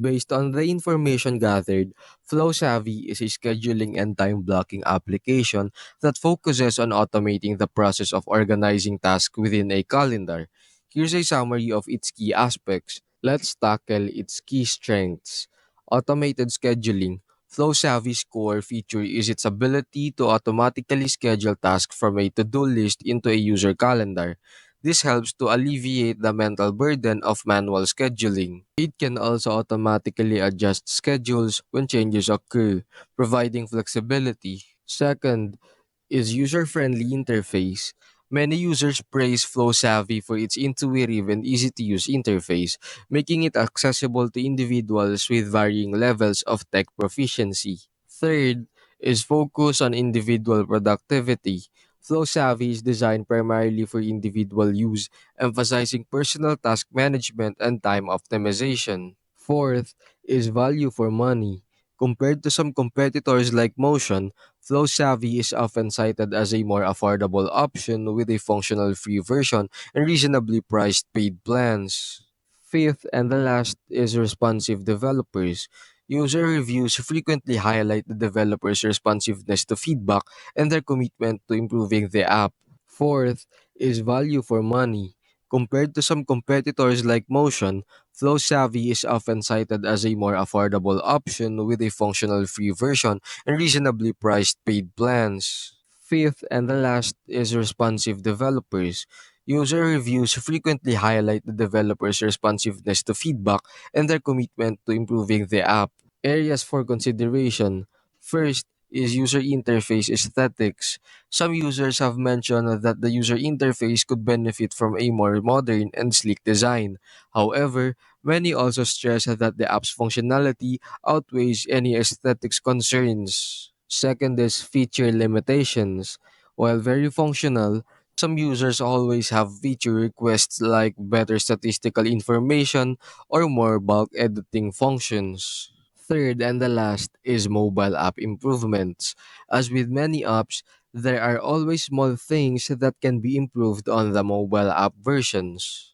Based on the information gathered, FlowSavvy is a scheduling and time blocking application that focuses on automating the process of organizing tasks within a calendar. Here's a summary of its key aspects. Let's tackle its key strengths. Automated scheduling. FlowSavvy's core feature is its ability to automatically schedule tasks from a to-do list into a user calendar. This helps to alleviate the mental burden of manual scheduling. It can also automatically adjust schedules when changes occur, providing flexibility. Second is user-friendly interface. Many users praise FlowSavvy for its intuitive and easy-to-use interface, making it accessible to individuals with varying levels of tech proficiency. Third is focus on individual productivity. FlowSavvy is designed primarily for individual use, emphasizing personal task management and time optimization. Fourth is value for money. Compared to some competitors like Motion, FlowSavvy is often cited as a more affordable option with a functional free version and reasonably priced paid plans. Fifth and the last is responsive developers. User reviews frequently highlight the developers' responsiveness to feedback and their commitment to improving the app. Fourth is value for money. Compared to some competitors like Motion, FlowSavvy is often cited as a more affordable option with a functional free version and reasonably priced paid plans. Fifth and the last is responsive developers. User reviews frequently highlight the developers' responsiveness to feedback and their commitment to improving the app. Areas for consideration. First is user interface aesthetics. Some users have mentioned that the user interface could benefit from a more modern and sleek design. However, many also stress that the app's functionality outweighs any aesthetics concerns. Second is feature limitations. While very functional, some users always have feature requests like better statistical information or more bulk editing functions. Third and the last is mobile app improvements. As with many apps, there are always small things that can be improved on the mobile app versions.